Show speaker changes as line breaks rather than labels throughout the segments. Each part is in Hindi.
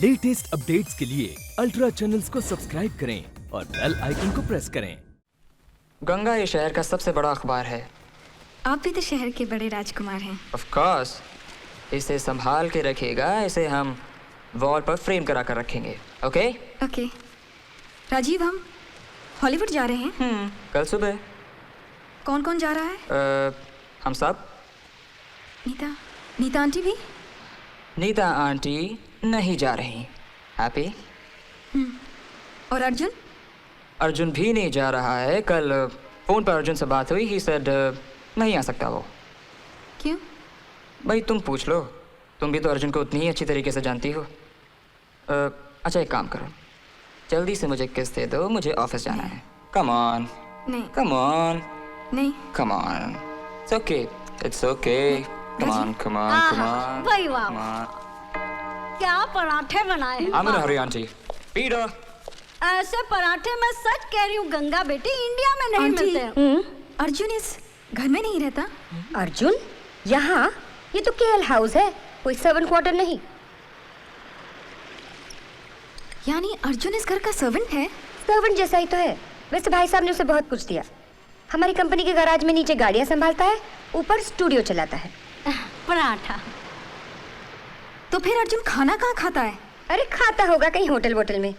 लेटेस्ट अपडेट्स के लिए अल्ट्रा चैनल्स को सब्सक्राइब करें और बेल आइकन को प्रेस करें।
गंगा ये शहर का सबसे बड़ा अखबार है।
आप भी तो शहर के बड़े राजकुमार हैं।
ऑफ कोर्स, इसे संभाल के रखिएगा। इसे हम वॉल पर फ्रेम करा कर रखेंगे। Okay
okay. राजीव, हम हॉलीवुड जा रहे हैं।
कल सुबह।
कौन कौन जा रहा है?
हम सब।
नीता आंटी भी?
नीता आंटी नहीं जा रही। हैप्पी?
और अर्जुन?
अर्जुन भी नहीं जा रहा है। कल फोन पर अर्जुन से बात हुई। ही सेड नहीं आ सकता वो।
क्यों?
भाई तुम पूछ लो, तुम भी तो अर्जुन को उतनी ही अच्छी तरीके से जानती हो। अच्छा एक काम करो, जल्दी से मुझे किस दे दो, मुझे ऑफिस जाना है। Come on.
नहीं।
Come on.
नहीं।
Come on. It's okay, it's okay. Come on, come on, come on.
भाई वाह, क्या पराठे बनाए हैं।
Aamir Hari aunty, Peter.
ऐसे पराठे मैं सच कह रही हूँ गंगा बेटी, इंडिया में नहीं
आंटी,
मिलते।
अर्जुन इस घर में नहीं रहता?
अर्जुन यहाँ? ये तो केएल हाउस है, कोई 7 क्वार्टर नहीं।
यानी अर्जुन इस घर का सर्वेंट है?
सर्वेंट जैसा ही तो है। वैसे भाई साहब ने उसे बहुत कुछ दिया। हमारी कंपनी के गैराज में नीचे गाड़ियाँ संभालता है, ऊपर स्टूडियो चलाता है।
पराठा।
तो फिर अर्जुन खाना कहाँ खाता है?
अरे खाता होगा कहीं होटल वोटल में।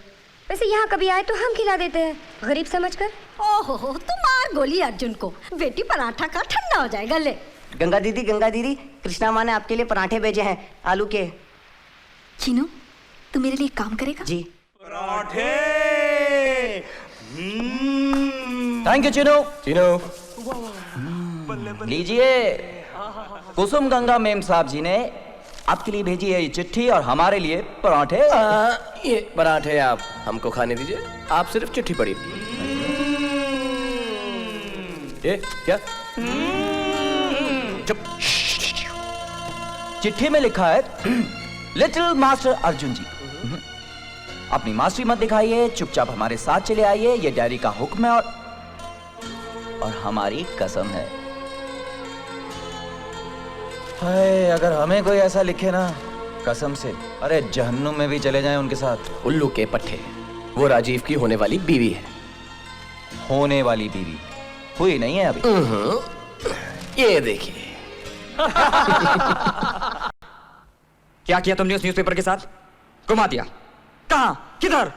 वैसे यहाँ कभी आए तो हम खिला देते हैं, गरीब समझकर।
ओहो, तुम मार गोली अर्जुन को। बेटी पराठा का ठंडा हो जाएगा। ले
गंगा दीदी, कृष्णा माँ ने आपके लिए पराठे भेजे हैं, आलू के।
चीनू, तू मेरे लिए काम करेगा?
जी।
पराठे।
Thank you Chinu. लीजिए, कुसुम गंगा मेम साहब जी ने आपके लिए भेजी है ये चिट्ठी और हमारे लिए पराठे।
ये पराठे आप हमको खाने दीजिए, आप सिर्फ चिट्ठी पढ़िए। ये क्या? चुप।
चिट्ठी में लिखा है लिटिल मास्टर अर्जुन जी, अपनी मास्टरी मत दिखाइए, चुपचाप हमारे साथ चले आइए। ये डायरी का हुक्म है और हमारी कसम है। हाय, अगर हमें कोई ऐसा लिखे ना, कसम से अरे जहन्नुम में भी चले जाएं उनके साथ।
उल्लू के पट्टे, वो राजीव की होने वाली बीवी है।
होने वाली बीवी हुई नहीं है अभी।
ये देखिए।
क्या किया तुमने उस न्यूज़पेपर के साथ? घुमा दिया। कहाँ? किधर?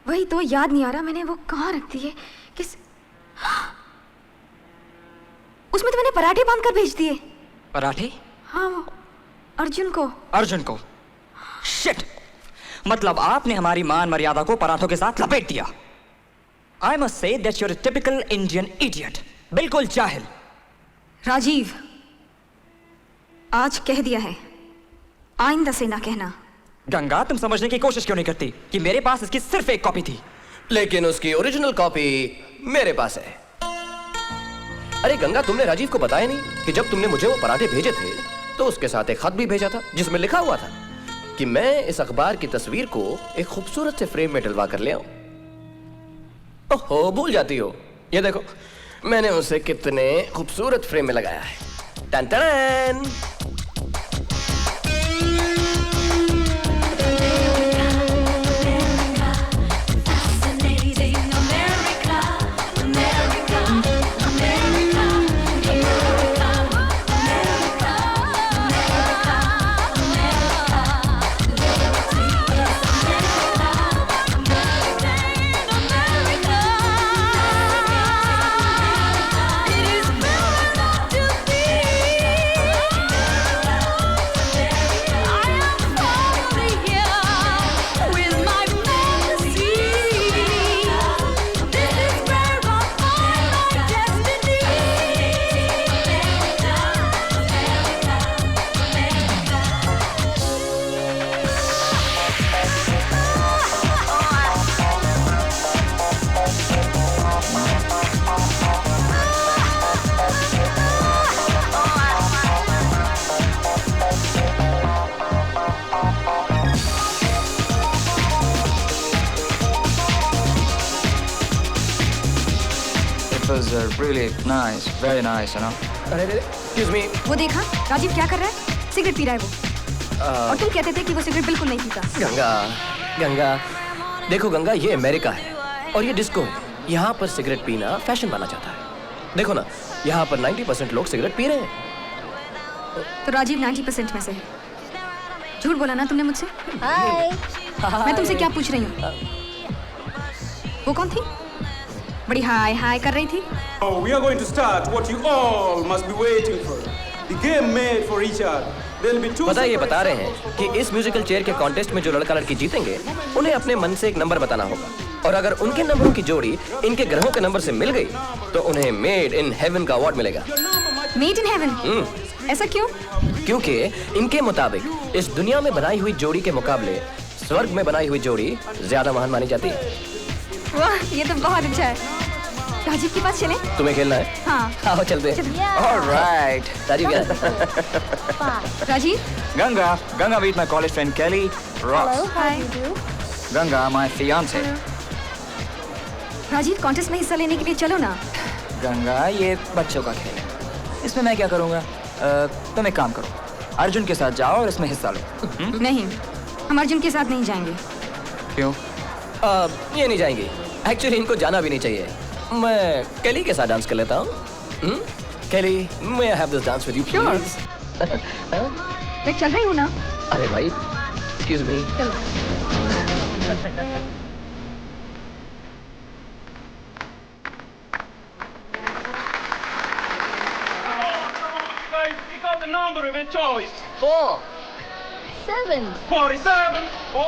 वही तो याद नहीं आ रहा, मैंने वो कहाँ रख दी है। किस उसमें तो मैंने पराठे बांध कर भेज दिए।
पराठे?
हाँ, वो अर्जुन को।
अर्जुन को? शिट! मतलब आपने हमारी मान मर्यादा को पराठों के साथ लपेट दिया। I must say that you're a typical Indian idiot. बिल्कुल जाहिल।
राजीव, आज कह दिया है, आइंदा से ना कहना।
गंगा, तुम समझने की कोशिश क्यों नहीं करती कि मेरे पास इसकी सिर्फ एक कॉपी थी?
लेकिन उसकी ओरिजिनल कॉपी मेरे पास है। अरे गंगा, तुमने राजीव को बताया नहीं कि जब तुमने मुझे वो पराठे भेजे थे तो उसके साथ एक खत भी भेजा था जिसमें लिखा हुआ था कि मैं इस अखबार की तस्वीर को एक खूबसूरत से फ्रेम में डलवा कर ले आऊं। ओहो, भूल जाती हो। ये देखो, मैंने उसे कितने खूबसूरत फ्रेम में लगाया है। टन टन।
It was really nice, very nice, you know.
अरे, excuse me.
वो देखा राजीव क्या कर रहा है? सिगरेट पी रहा है वो। और तुम कहते थे कि वो सिगरेट बिल्कुल नहीं पीता।
गंगा, गंगा, देखो गंगा, ये अमेरिका है और ये डिस्को है। यहाँ पर सिगरेट पीना फैशन माना जाता है। देखो ना, यहाँ पर 90% लोग सिगरेट पी रहे हैं।
तो राजीव 90% में से है। झूठ बोला ना तुमने मुझसे।
हाय।
मैं तुमसे क्या पूछ रही हूँ? वो कौन थी? बड़ी हाय हाय कर रही थी।
Oh, we are going to start what you all must be waiting for. The game made for each other. There'll be two.
पता है, ये बता रहे हैं कि इस म्यूजिकल चेयर के कॉन्टेस्ट में जो लड़का लड़की जीतेंगे उन्हें अपने मन से एक नंबर बताना होगा, और अगर उनके नंबरों की जोड़ी इनके ग्रहों के नंबर से मिल गई तो उन्हें मेड इन हेवन का अवार्ड मिलेगा।
Made in heaven? ऐसा क्यों?
क्योंकि इनके मुताबिक इस दुनिया में बनाई हुई जोड़ी के मुकाबले स्वर्ग में बनाई हुई जोड़ी ज्यादा महान मानी जाती है।
वाह, ये तो बहुत अच्छा है। राजीव के पास चलें?
तुम्हें खेलना है?
हाँ।
आओ चलते हैं।
Alright.
राजीव क्या?
Rajiv?
Ganga, meet my college friend Kelly. Ross.
Hi.
Ganga, my fiance.
Rajiv, contest में हिस्सा लेने के लिए चलो ना।
गंगा, ये बच्चों का खेल है, इसमें मैं क्या करूँगा? तुम एक काम करो, अर्जुन के साथ जाओ और इसमें हिस्सा लो।
नहीं, हम अर्जुन के साथ नहीं जाएंगे।
क्यों?
ये नहीं जाएंगी। एक्चुअली इनको जाना भी नहीं चाहिए। मैं केली के साथ डांस कर लेता हूँ। केली, may I have this dance with you please?
मैं चल रही हूँ ना।
अरे भाई, excuse me.
Pick out the number of your choice.
4. 7.
47. Oh.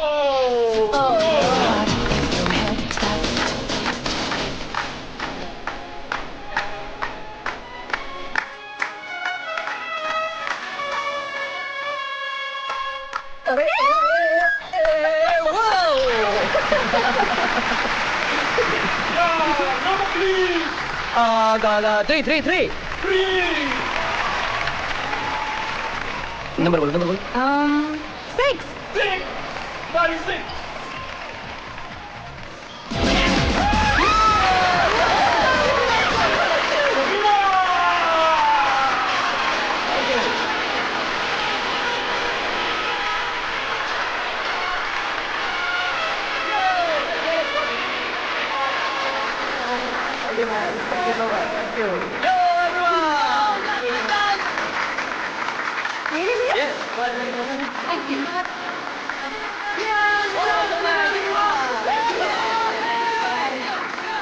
Number please.
Gaga 333.
3.
Number बोलो, नंबर बोलो।
6.
6. 96.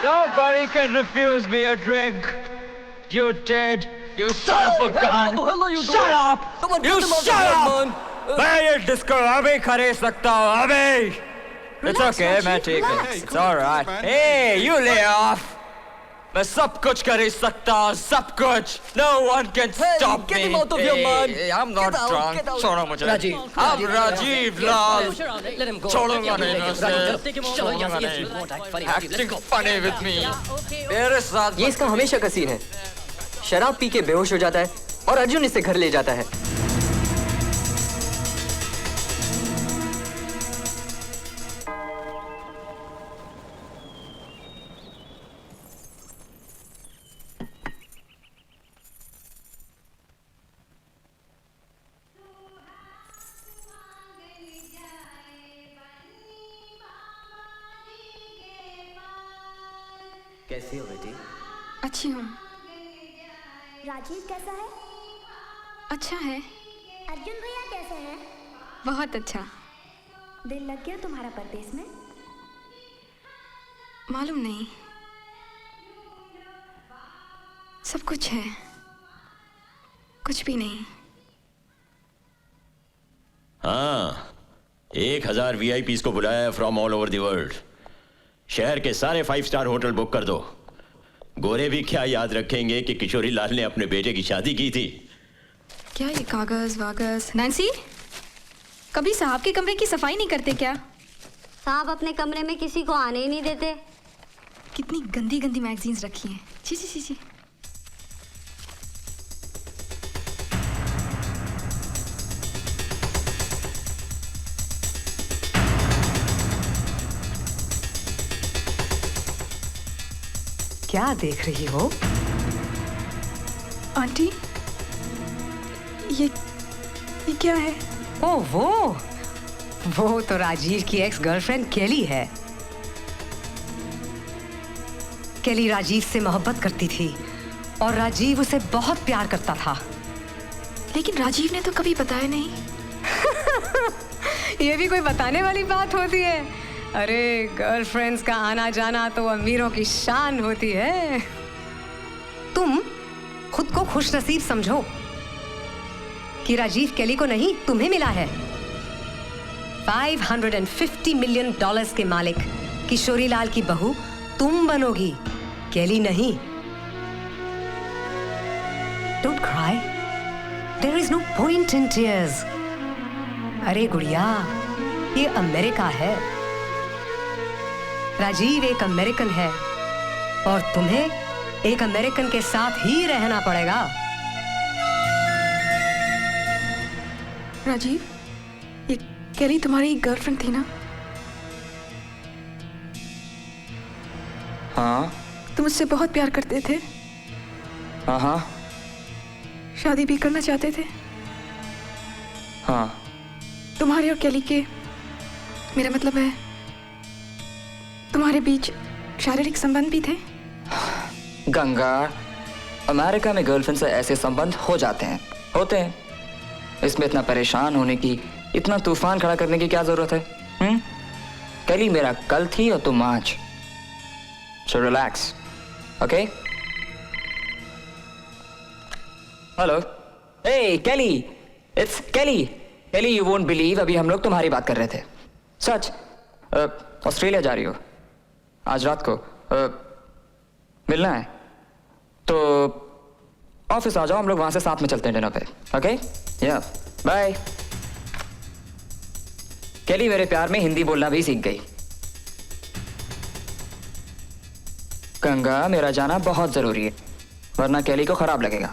Nobody can refuse me a drink. You did, you son of a gun. Shut up! You shut up! मैं ये डिस्को अभी खरीद सकता हूँ, अभी. It's okay, मैं ठीक हूँ. It's all right. Hey, you lay off. मैं सब कुछ खरीद सकता हूँ, सब कुछ. No one can stop me.
Get him out of your mind.
Hey, I'm not drunk. छोड़ो मुझे.
Rajiv.
I'm Rajiv Lal.
Let him go.
छोड़ूंगा नहीं उसे. छोड़ूंगा नहीं. Acting funny with me. मेरे साथ.
ये इसका हमेशा का सीन है। शराब पी के बेहोश हो जाता है और अर्जुन इसे घर ले जाता है। कैसी हो बेटी?
अच्छी हूँ।
राजीव कैसा है?
अच्छा है।
अर्जुन भैया कैसे हैं?
बहुत अच्छा।
दिल लग गया तुम्हारा परदेश में?
मालूम नहीं, सब कुछ है, कुछ भी नहीं।
हाँ, 1000 VIPs को बुलाया है from all over the world. शहर के सारे 5 स्टार होटल बुक कर दो। गोरे भी क्या याद रखेंगे कि किशोरी लाल ने अपने बेटे की शादी की थी।
क्या ये कागज वागज? नैन्सी, कभी साहब के कमरे की सफाई नहीं करते क्या?
साहब अपने कमरे में किसी को आने ही नहीं देते।
कितनी गंदी गंदी मैगजीन्स रखी हैं। छी छी छी छी।
क्या देख रही हो?
आंटी, ये क्या है?
ओ वो तो राजीव की एक्स गर्लफ्रेंड केली है। केली राजीव से मोहब्बत करती थी और राजीव उसे बहुत प्यार करता था।
लेकिन राजीव ने तो कभी बताया नहीं।
ये भी कोई बताने वाली बात होती है? अरे गर्लफ्रेंड्स का आना जाना तो अमीरों की शान होती है। तुम खुद को खुशनसीब समझो कि राजीव केली को नहीं, तुम्हें मिला है। $550 मिलियन के मालिक किशोरी लाल की बहू तुम बनोगी, केली नहीं। Don't cry. There is no point in tears. अरे गुड़िया, ये अमेरिका है। राजीव एक अमेरिकन है और तुम्हें एक अमेरिकन के साथ ही रहना पड़ेगा।
राजीव, ये केली तुम्हारी गर्लफ्रेंड थी ना?
हाँ।
तुम उससे बहुत प्यार करते थे?
हाँ।
शादी भी करना चाहते थे?
हाँ।
तुम्हारे और केली के, मेरा मतलब है तुम्हारे बीच शारीरिक संबंध भी थे?
गंगा, अमेरिका में गर्लफ्रेंड से ऐसे संबंध हो जाते हैं, होते हैं। इसमें इतना परेशान होने की, इतना तूफान खड़ा करने की क्या जरूरत है? केली मेरा कल थी और तुम आज। So relax, okay? Hello. Hey, Kelly. It's Kelly. Kelly, you won't believe, अभी हम लोग तुम्हारी बात कर रहे थे। सच? ऑस्ट्रेलिया जा रही हो आज रात को? मिलना है तो ऑफिस आ जाओ, हम लोग वहां से साथ में चलते हैं डिनर पे। ओके? या बाय। केली मेरे प्यार में हिंदी बोलना भी सीख गई। गंगा, मेरा जाना बहुत जरूरी है, वरना केली को खराब लगेगा।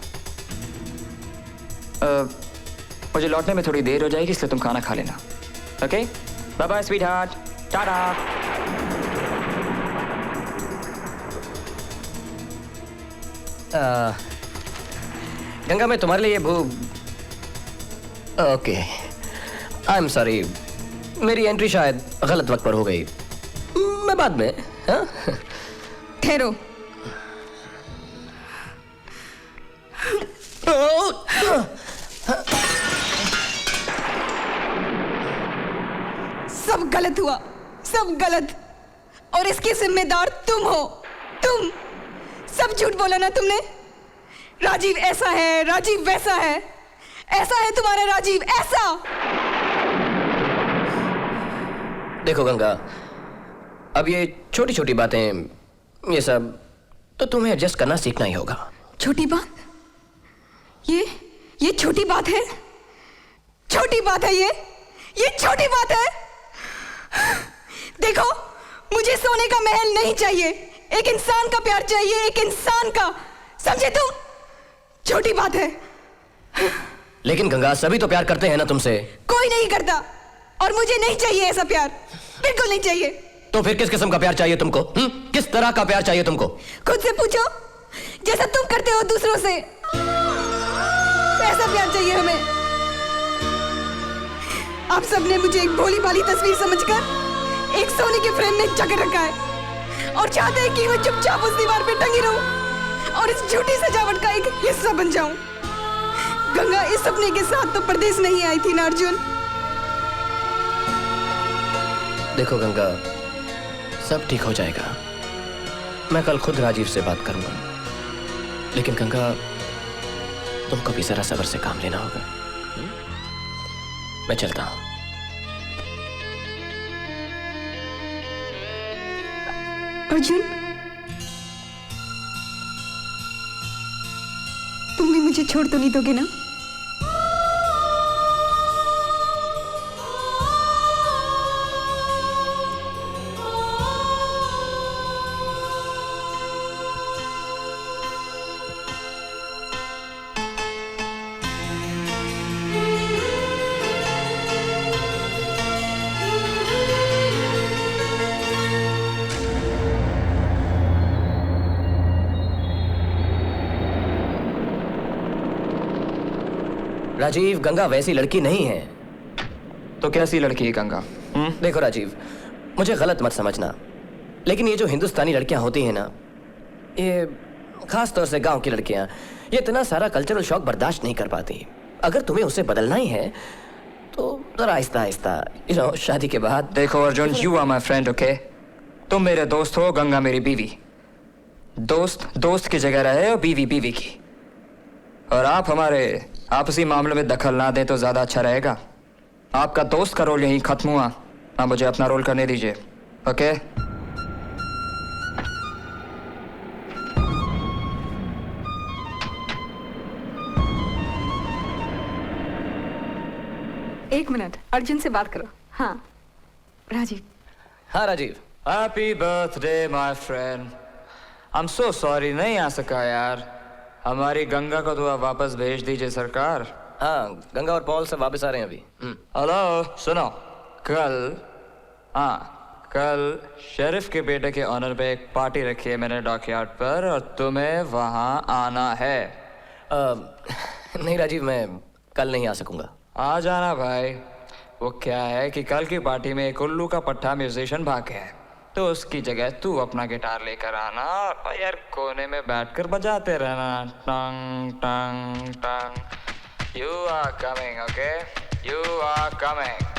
मुझे लौटने में थोड़ी देर हो जाएगी, इसलिए तुम खाना खा लेना। Okay? Bye bye sweetheart, tata.
Ganga, मैं तुम्हारे लिए ओके, आई एम सॉरी, मेरी एंट्री शायद गलत वक्त पर हो गई। मैं बाद में। हाँ?
ठहरो। सब गलत हुआ, सब गलत, और इसके जिम्मेदार तुम हो। तुम सब झूठ बोला ना तुमने। राजीव ऐसा है, राजीव वैसा है, ऐसा है तुम्हारा राजीव, ऐसा।
देखो गंगा, अब ये छोटी छोटी बातें, ये सब तो तुम्हें एडजस्ट करना सीखना ही होगा।
छोटी बात? ये छोटी बात है? छोटी बात है ये छोटी बात है? देखो, मुझे सोने का महल नहीं चाहिए, एक इंसान का प्यार चाहिए, एक इंसान का, समझे तुम? छोटी बात है।
लेकिन गंगा, सभी तो प्यार करते हैं ना तुमसे।
कोई नहीं करता, और मुझे नहीं चाहिए ऐसा प्यार, बिल्कुल नहीं चाहिए।
तो फिर किस किस्म का प्यार चाहिए तुमको? किस तरह का प्यार चाहिए तुमको?
खुद से पूछो, जैसा तुम करते हो दूसरों से, ऐसा प्यार चाहिए हमें। आप सबने मुझे एक भोली भाली तस्वीर समझकर एक सोने के फ्रेम में जकड़ रखा है और चाहते हैं कि मैं चुपचाप उस दीवार पे टंगी रहूं और इस झूठी सजावट का एक हिस्सा बन जाऊं। गंगा इस सपने के साथ तो परदेश नहीं आई थी ना अर्जुन।
देखो गंगा, सब ठीक हो जाएगा। मैं कल खुद राजीव से बात करूंगा, लेकिन गंगा तुमको भी जरा सब्र से काम लेना होगा। मैं चलता हूं।
अर्जुन, तुम भी मुझे छोड़ तो नहीं दोगे ना?
राजीव, गंगा वैसी लड़की नहीं है।
तो कैसी लड़की है गंगा?
देखो राजीव, मुझे गलत मत समझना, लेकिन ये जो हिंदुस्तानी लड़कियां होती हैं ना, ये खास तौर से गांव की लड़कियां, ये इतना सारा कल्चरल शॉक बर्दाश्त नहीं कर पाती। अगर तुम्हें उसे बदलना ही है तो जरा आहिस्ता आहिस्ता शादी के बाद।
देखो Arjun, you are my friend, okay? तुम मेरे दोस्त हो, गंगा मेरी बीवी। दोस्त दोस्त की जगह रहे और बीवी बीवी की। और आप हमारे आपसी मामलों में दखल ना दें तो ज्यादा अच्छा रहेगा। आपका दोस्त का रोल यहीं खत्म हुआ, आप मुझे अपना रोल करने दीजिए, ओके?
एक मिनट, अर्जुन से बात करो। हाँ राजीव।
हाँ Rajiv.
Happy birthday my friend. I am so sorry, नहीं आ सका यार। हमारी गंगा को तो आप वापस भेज दीजिए सरकार।
हाँ, गंगा और पॉल सब वापस आ रहे हैं अभी।
हेलो सुनो, कल शेरिफ के बेटे के ऑनर पे एक पार्टी रखी है मैंने डॉकयार्ड पर, और तुम्हें वहां आना है।
नहीं राजीव, मैं कल नहीं आ सकूंगा।
आ जाना भाई। वो क्या है कि कल की पार्टी में एक उल्लू का पट्टा म्यूजिशियन भाग गया है, तो उसकी जगह तू अपना गिटार लेकर आना और यार कोने में बैठकर बजाते रहना, टंग टंग टंग। You are coming, okay? You are coming.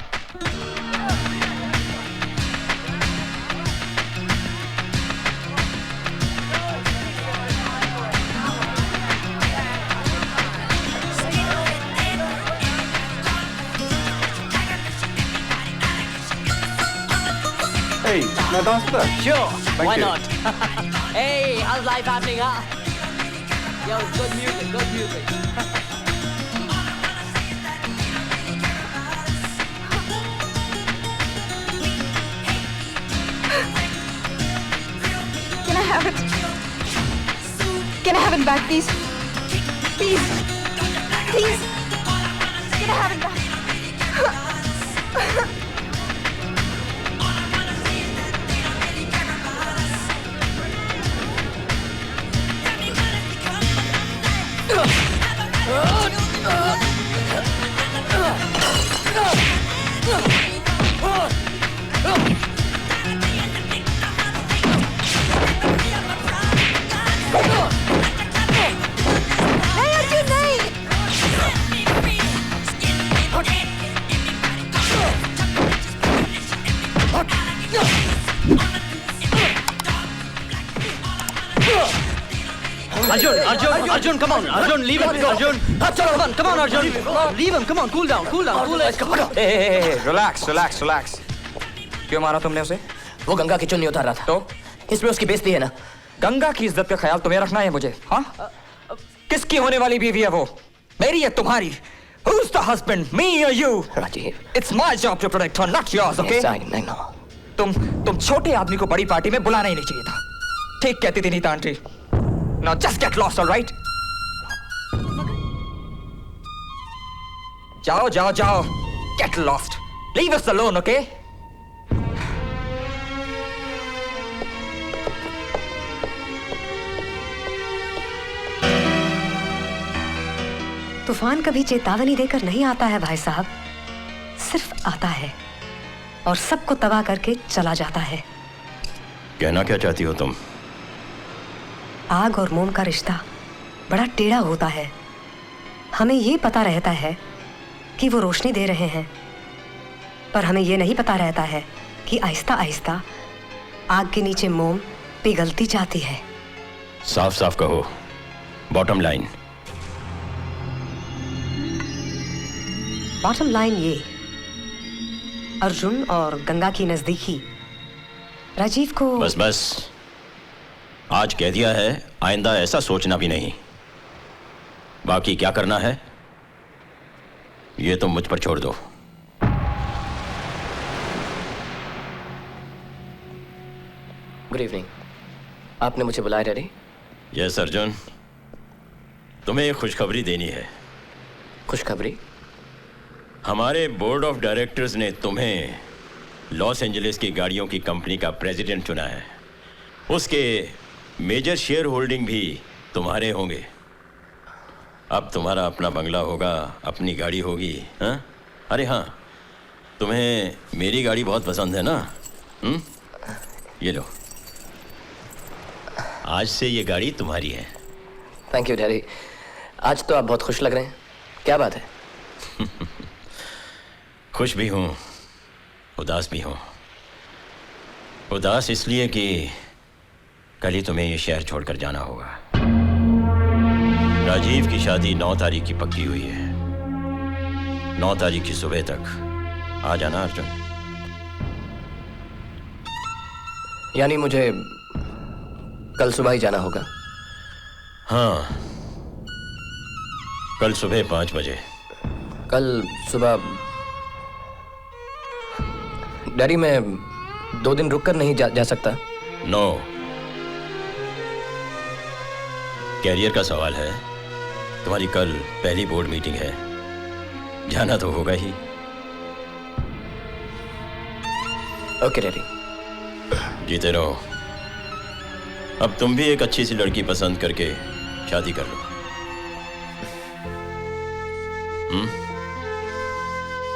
Hey, now dance to that.
Sure,
Thank
why
you.
not? Hey, how's life happening, huh? Yo, good music, good music.
Can I have it? Can I have it back, please? Please. Please. Can I have it back?
Arjun, come on, Arjun, leave him, Arjun. Come on, Arjun, leave him, come on, cool down, cool it.
Hey, relax. क्यों मारा तुमने उसे?
वो गंगा की चुन्नी उतार रहा था।
तो
इसमें उसकी बेइज्जती है ना?
गंगा की इज्जत का ख्याल तुम्हें रखना है मुझे, हाँ? किसकी होने वाली बीवी है वो? मेरी या तुम्हारी? Who's the husband, me or you?
Rajiv,
It's my job to protect her, not yours, okay?
Yes, I know.
तुम छोटे आदमी को बड़ी पार्टी में बुलाना ही नहीं चाहिए था। ठीक कहती थी Neeta aunty. Now just get lost, all right? जाओ. Get lost. Leave us alone, okay?
तूफान कभी चेतावनी देकर नहीं आता है भाई साहब, सिर्फ आता है और सबको तबाह करके चला जाता है।
कहना क्या चाहती हो तुम?
आग और मोम का रिश्ता बड़ा टेढ़ा होता है। हमें ये पता रहता है कि वो रोशनी दे रहे हैं, पर हमें ये नहीं पता रहता है कि आहिस्ता आहिस्ता आग के नीचे मोम पिघलती जाती है।
साफ साफ कहो, बॉटम लाइन।
बॉटम लाइन ये, अर्जुन और गंगा की नजदीकी राजीव को।
बस आज कह दिया है, आइंदा ऐसा सोचना भी नहीं। बाकी क्या करना है ये तुम मुझ पर छोड़ दो।
गुड इवनिंग, आपने मुझे बुलाया डैडी?
यस अर्जुन, तुम्हें एक खुशखबरी देनी है।
खुशखबरी?
हमारे बोर्ड ऑफ डायरेक्टर्स ने तुम्हें लॉस एंजलिस की गाड़ियों की कंपनी का प्रेसिडेंट चुना है। उसके मेजर शेयर होल्डिंग भी तुम्हारे होंगे। अब तुम्हारा अपना बंगला होगा, अपनी गाड़ी होगी। हाँ? अरे हाँ, तुम्हें मेरी गाड़ी बहुत पसंद है ना? ये लो, आज से ये गाड़ी तुम्हारी है।
Thank you daddy. आज तो आप बहुत खुश लग रहे हैं, क्या बात है?
खुश भी हूं, उदास भी हूं। उदास इसलिए कि कल ही तुम्हें ये शहर छोड़कर जाना होगा। राजीव की शादी 9 तारीख की पक्की हुई है। 9 तारीख की सुबह तक आ जाना अर्जुन।
यानी मुझे कल सुबह ही जाना होगा?
हाँ, कल सुबह 5 बजे।
कल सुबह? डैडी मैं 2 दिन रुक कर नहीं जा सकता?
नो, कैरियर का सवाल है। तुम्हारी कल पहली बोर्ड मीटिंग है, जाना तो होगा ही।
Okay daddy.
जीते रहो। अब तुम भी एक अच्छी सी लड़की पसंद करके शादी कर लो।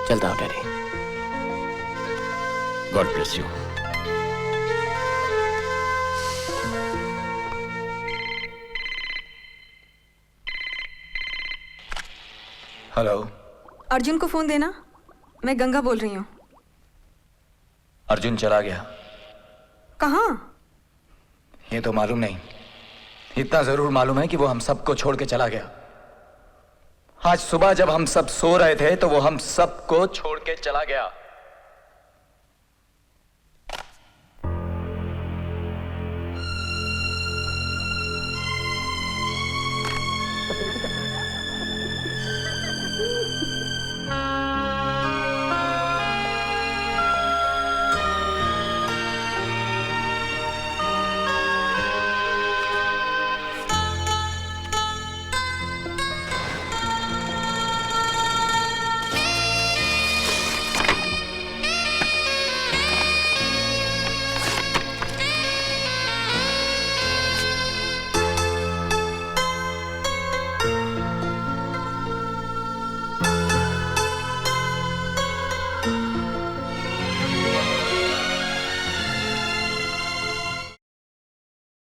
चलता हूँ daddy.
God bless you.
Hello.
Arjun को फोन देना, मैं गंगा बोल रही हूँ।
अर्जुन चला गया।
कहाँ?
ये तो मालूम नहीं, इतना जरूर मालूम है कि वो हम सबको छोड़ के चला गया। आज सुबह जब हम सब सो रहे थे तो वो हम सबको छोड़ के चला गया।